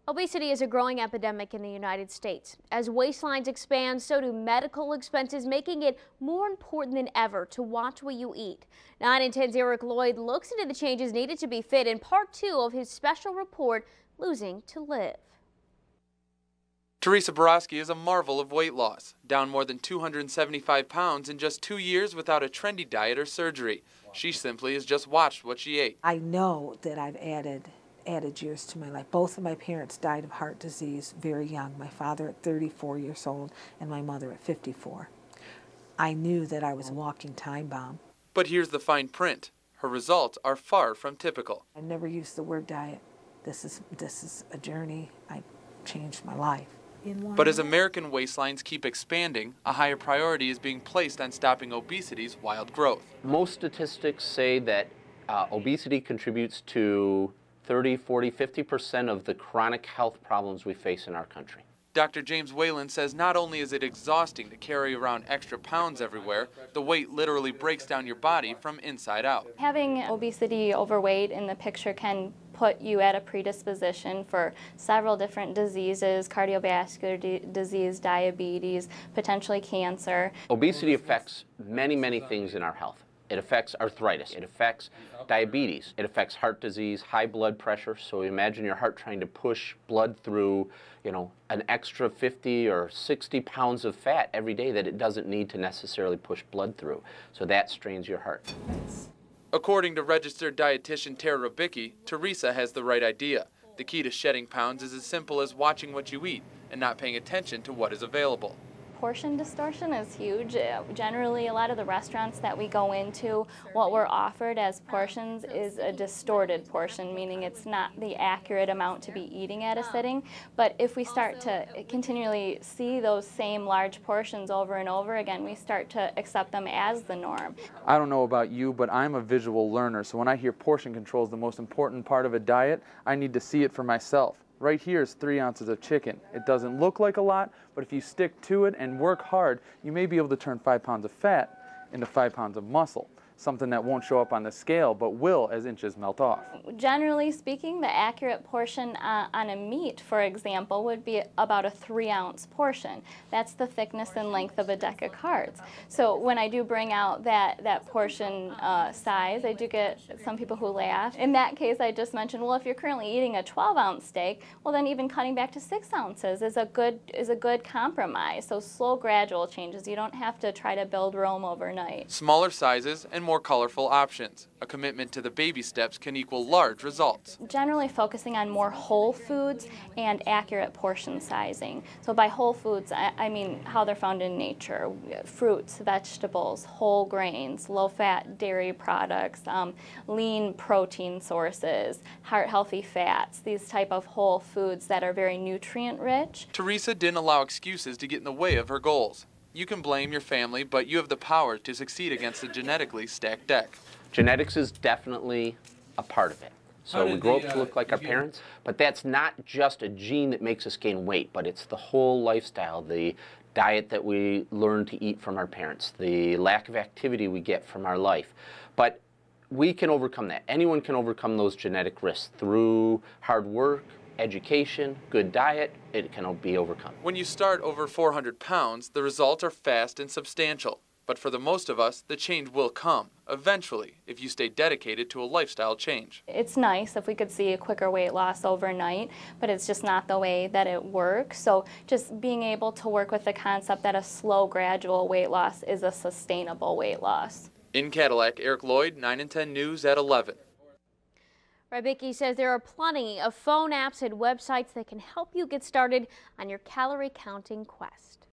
Obesity is a growing epidemic in the United States. As waistlines expand, so do medical expenses, making it more important than ever to watch what you eat. 9 and 10's Eric Lloyd looks into the changes needed to be fit in part 2 of his special report, Losing to Live. Theresa Borawski is a marvel of weight loss, down more than 275 pounds in just 2 years without a trendy diet or surgery. She simply has just watched what she ate. I know that I've added years to my life. Both of my parents died of heart disease very young, my father at 34 years old and my mother at 54. I knew that I was a walking time bomb. But here's the fine print. Her results are far from typical. I never used the word diet. This is a journey. I changed my life. But as American waistlines keep expanding, a higher priority is being placed on stopping obesity's wild growth. Most statistics say that obesity contributes to 30, 40, 50% of the chronic health problems we face in our country. Dr. James Whalen says not only is it exhausting to carry around extra pounds everywhere, the weight literally breaks down your body from inside out. Having obesity, overweight in the picture can put you at a predisposition for several different diseases, cardiovascular disease, diabetes, potentially cancer. Obesity affects many things in our health. It affects arthritis, it affects diabetes, it affects heart disease, high blood pressure. So imagine your heart trying to push blood through, an extra 50 or 60 pounds of fat every day that it doesn't need to necessarily push blood through. So that strains your heart. According to registered dietitian Theresa, Theresa has the right idea. The key to shedding pounds is as simple as watching what you eat and not paying attention to what is available. Portion distortion is huge. Generally, a lot of the restaurants that we go into, what we're offered as portions is a distorted portion, meaning it's not the accurate amount to be eating at a sitting. But if we start to continually see those same large portions over and over again, we start to accept them as the norm. I don't know about you, but I'm a visual learner, so when I hear portion control is the most important part of a diet, I need to see it for myself. Right here is 3 ounces of chicken. It doesn't look like a lot, but if you stick to it and work hard, you may be able to turn 5 pounds of fat into 5 pounds of muscle. Something that won't show up on the scale, but will as inches melt off. Generally speaking, the accurate portion on a meat, for example, would be about a 3-ounce portion. That's the thickness and length of a deck of cards. So when I do bring out that portion size, I do get some people who laugh. In that case, I just mentioned, well, if you're currently eating a 12-ounce steak, well, then even cutting back to 6 ounces is a good compromise. So slow, gradual changes. You don't have to try to build Rome overnight. Smaller sizes and more colorful options. A commitment to the baby steps can equal large results. Generally focusing on more whole foods and accurate portion sizing. So by whole foods, I mean how they're found in nature. Fruits, vegetables, whole grains, low-fat dairy products, lean protein sources, heart-healthy fats, these type of whole foods that are very nutrient-rich. Theresa didn't allow excuses to get in the way of her goals. You can blame your family, but you have the power to succeed against a genetically stacked deck. Genetics is definitely a part of it. So we grow up to look like our parents, but that's not just a gene that makes us gain weight, but it's the whole lifestyle, the diet that we learn to eat from our parents, the lack of activity we get from our life. But we can overcome that. Anyone can overcome those genetic risks through hard work, education, good diet. It can be overcome. When you start over 400 pounds, the results are fast and substantial. But for the most of us, the change will come, eventually, if you stay dedicated to a lifestyle change. It's nice if we could see a quicker weight loss overnight, but it's just not the way that it works. So just being able to work with the concept that a slow, gradual weight loss is a sustainable weight loss. In Cadillac, Eric Lloyd, 9 and 10 News at 11. Rybicki says there are plenty of phone apps and websites that can help you get started on your calorie counting quest.